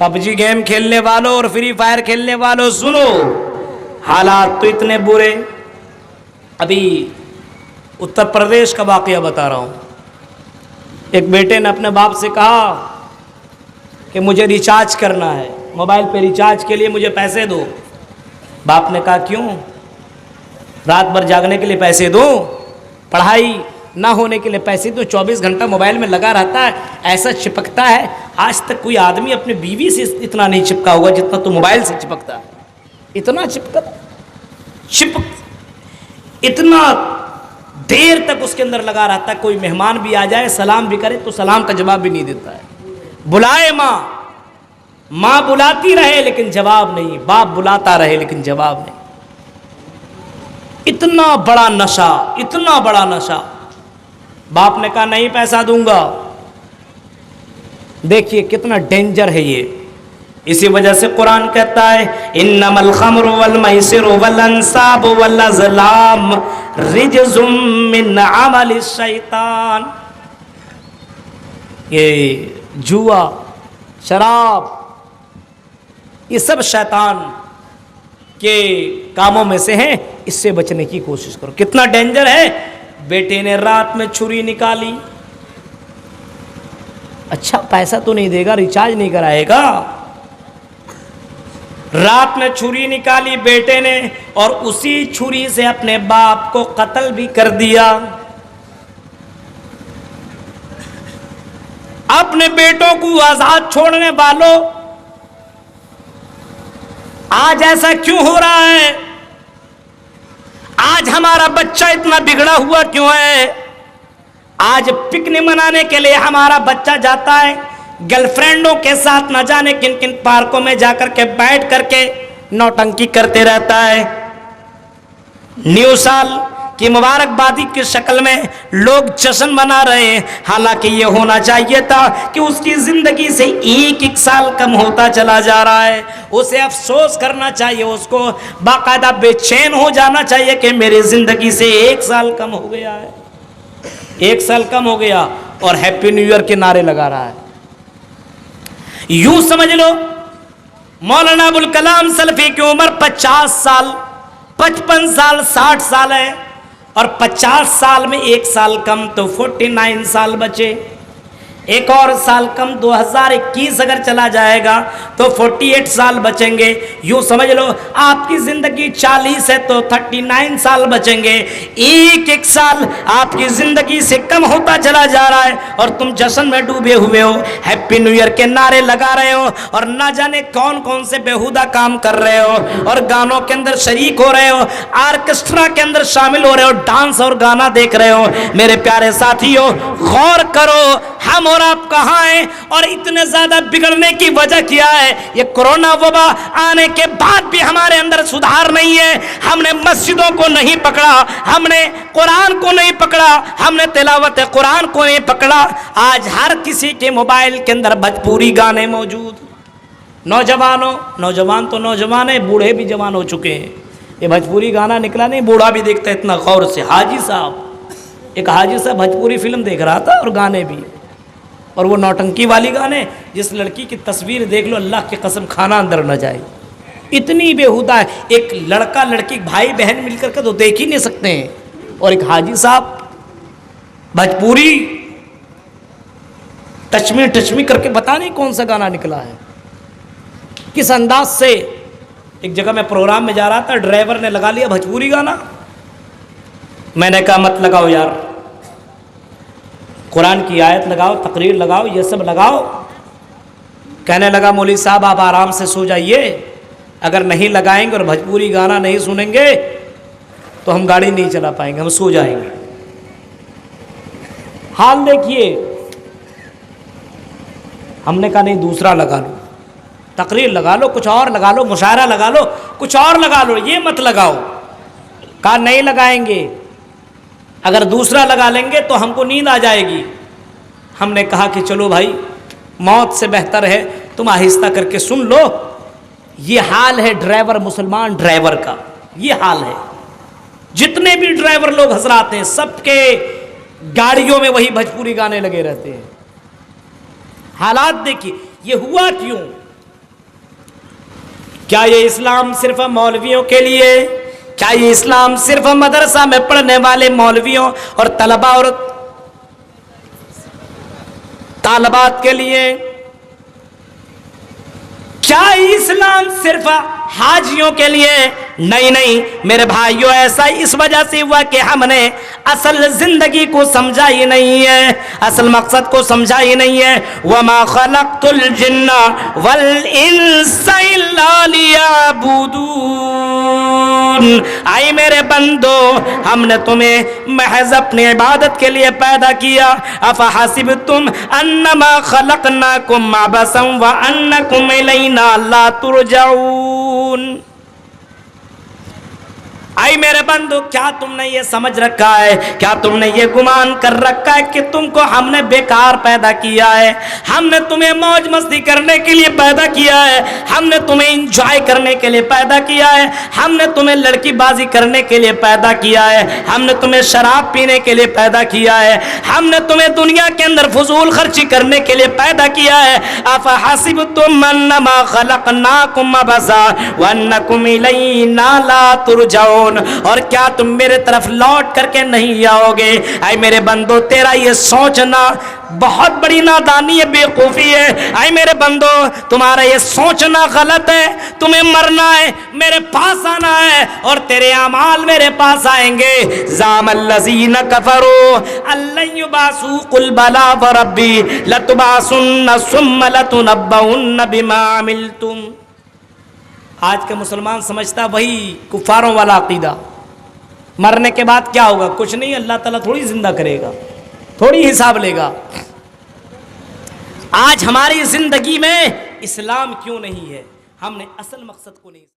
PUBG game खेलने वालों और फ्री फायर खेलने वालों सुनो, हालात तो इतने बुरे। अभी उत्तर प्रदेश का वाकया बता रहा हूँ। एक बेटे ने अपने बाप से कहा कि मुझे रिचार्ज करना है, मोबाइल पे रिचार्ज के लिए मुझे पैसे दो। बाप ने कहा क्यों? रात भर जागने के लिए पैसे दो, पढ़ाई ना होने के लिए पैसे दो। 24 घंटा मोबाइल में लगा रहता है, ऐसा चिपकता है। आज तक कोई आदमी अपनी बीवी से इतना नहीं चिपका होगा जितना तो मोबाइल से चिपकता है। इतना चिपक इतना देर तक उसके अंदर लगा रहता है। कोई मेहमान भी आ जाए, सलाम भी करे तो सलाम का जवाब भी नहीं देता है। बुलाए माँ बुलाती रहे लेकिन जवाब नहीं, बाप बुलाता रहे लेकिन जवाब नहीं। इतना बड़ा नशा, इतना बड़ा नशा। बाप ने कहा नहीं पैसा दूंगा। देखिए कितना डेंजर है ये। इसी वजह से कुरान कहता है इन्नमल खम्रु वल मैसिरु वल अंसाबु वल अज़लाम रिजजुम मिन अमलिश शैतान। ये जुआ, शराब, ये सब शैतान के कामों में से हैं। इससे बचने की कोशिश करो। कितना डेंजर है। बेटे ने रात में छुरी निकाली। अच्छा पैसा तो नहीं देगा, रिचार्ज नहीं कराएगा। रात में छुरी निकाली बेटे ने और उसी छुरी से अपने बाप को कत्ल भी कर दिया। अपने बेटों को आजाद छोड़ने वालों, आज ऐसा क्यों हो रहा है? आज हमारा बच्चा इतना बिगड़ा हुआ क्यों है? आज पिकनिक मनाने के लिए हमारा बच्चा जाता है गर्लफ्रेंडों के साथ, न जाने किन किन पार्कों में जाकर के बैठ करके नौटंकी करते रहता है। न्यू साल की मुबारकबादी की शक्ल में लोग जश्न मना रहे हैं। हालांकि ये होना चाहिए था कि उसकी जिंदगी से एक एक साल कम होता चला जा रहा है। उसे अफसोस करना चाहिए, उसको बाकायदा बेचैन हो जाना चाहिए कि मेरी जिंदगी से एक साल कम हो गया है, एक साल कम हो गया। और हैप्पी न्यू ईयर के नारे लगा रहा है। यूं समझ लो मौलाना अबुल कलाम सल्फी की उम्र 50 साल, 55 साल, 60 साल है और 50 साल में एक साल कम तो 49 साल बचे। एक और साल कम 2021 अगर चला जाएगा तो 48 साल बचेंगे। यूं समझ लो आपकी जिंदगी 40 है तो 39 साल बचेंगे। एक एक साल आपकी जिंदगी से कम होता चला जा रहा है और तुम जश्न में डूबे हुए हो, हैप्पी न्यू ईयर के नारे लगा रहे हो और ना जाने कौन कौन से बेहुदा काम कर रहे हो और गानों के अंदर शरीक हो रहे हो, ऑर्केस्ट्रा के अंदर शामिल हो रहे हो, डांस और गाना देख रहे हो। मेरे प्यारे साथियों गौर करो, हम और आप कहां हैं और इतने ज्यादा बिगड़ने की वजह क्या है? ये कोरोना वबा आने के बाद भी हमारे अंदर सुधार नहीं है। हमने मस्जिदों को नहीं पकड़ा, हमने कुरान को नहीं पकड़ा, हमने तिलावत कुरान को नहीं पकड़ा। आज हर किसी के मोबाइल के अंदर भोजपुरी गाने मौजूद। नौजवानों, नौजवान तो नौजवान है, बूढ़े भी जवान हो चुके हैं। ये भोजपुरी गाना निकला नहीं, बूढ़ा भी देखता है इतना गौर से। हाजी साहब, एक हाजी साहब भोजपुरी फिल्म देख रहा था और गाने भी, और वो नौटंकी वाली गाने। जिस लड़की की तस्वीर देख लो अल्लाह की कसम खाना अंदर न जाए, इतनी बेहुदा है। एक लड़का लड़की भाई बहन मिलकर के तो देख ही नहीं सकते हैं। और एक हाजी साहब भोजपुरी टचमी करके पता नहीं कौन सा गाना निकला है, किस अंदाज से। एक जगह मैं प्रोग्राम में जा रहा था, ड्राइवर ने लगा लिया भोजपुरी गाना। मैंने कहा मत लगाओ यार, कुरान की आयत लगाओ, तकरीर लगाओ, ये सब लगाओ। कहने लगा मौलवी साहब आप आराम से सो जाइए, अगर नहीं लगाएंगे और भोजपुरी गाना नहीं सुनेंगे तो हम गाड़ी नहीं चला पाएंगे, हम सो जाएंगे। हाल देखिए। हमने कहा नहीं दूसरा लगा लो, तकरीर लगा लो, कुछ और लगा लो, मुशायरा लगा लो, कुछ और लगा लो, ये मत लगाओ। कहा नहीं लगाएंगे, अगर दूसरा लगा लेंगे तो हमको नींद आ जाएगी। हमने कहा कि चलो भाई मौत से बेहतर है तुम आहिस्ता करके सुन लो। ये हाल है ड्राइवर, मुसलमान ड्राइवर का ये हाल है। जितने भी ड्राइवर लोग हजरात हैं सबके गाड़ियों में वही भोजपुरी गाने लगे रहते हैं। हालात देखिए, ये हुआ क्यों? کیا یہ اسلام صرف مولویوں کے لیے؟ کیا یہ اسلام صرف مدرسہ میں پڑھنے والے مولویوں اور طلبہ اور طالبات کے لیے؟ کیا اسلام صرف حاجیوں کے لیے؟ نہیں نہیں میرے بھائیوں، ایسا اس وجہ سے ہوا کہ ہم نے اصل زندگی کو سمجھا ہی نہیں ہے، اصل مقصد کو سمجھا ہی نہیں ہے۔ وَمَا خَلَقْتُ الْجِنَّ وَالْإِنسَ إِلَّا لِيَعْبُدُونَ۔ آئی میرے بندو، ہم نے تمہیں محض اپنی عبادت کے لیے پیدا کیا۔ أَفَحَسِبْتُمْ أَنَّمَا خَلَقْنَاكُمْ عَبَثًا وَأَنَّكُمْ إِلَيْنَا لَا تُرْجَعُونَ۔ آئی میرے بندو، کیا تم نے یہ سمجھ رکھا ہے، کیا تم نے یہ گمان کر رکھا ہے کہ تم کو ہم نے بیکار پیدا کیا ہے؟ ہم نے تمہیں موج مستی کرنے کے لیے پیدا کیا ہے، ہم نے تمہیں انجوائے کرنے کے لیے پیدا کیا ہے، ہم نے تمہیں لڑکی بازی کرنے کے لیے پیدا کیا ہے، ہم نے تمہیں شراب پینے کے لیے پیدا کیا ہے، ہم نے تمہیں دنیا کے اندر فضول خرچی کرنے کے لیے پیدا کیا ہے۔ أَفَحَسِبْتُمْ أَنَّمَا خَلَقْنَاكُمْ عَبَثًا وَأَنَّكُمْ إِلَيْنَا لَا تُرْجَعُونَ۔ اور کیا تم میرے طرف لوٹ کر کے نہیں آؤ گے؟ اے میرے بندو، تیرا یہ سوچنا بہت بڑی نادانی ہے، بیوقوفی ہے۔ اے میرے بندو، تمہارا یہ سوچنا غلط ہے۔ تمہیں مرنا ہے، میرے پاس آنا ہے، اور تیرے اعمال میرے پاس آئیں گے۔ زعم الذین کفروا ان لن یبعثوا قل بلی وربی لتبعثن ثم لتنبؤن بما عملتم۔ آج کا مسلمان سمجھتا وہی کفاروں والا عقیدہ، مرنے کے بعد کیا ہوگا؟ کچھ نہیں، اللہ تعالیٰ تھوڑی زندہ کرے گا، تھوڑی حساب لے گا۔ آج ہماری زندگی میں اسلام کیوں نہیں ہے؟ ہم نے اصل مقصد کو نہیں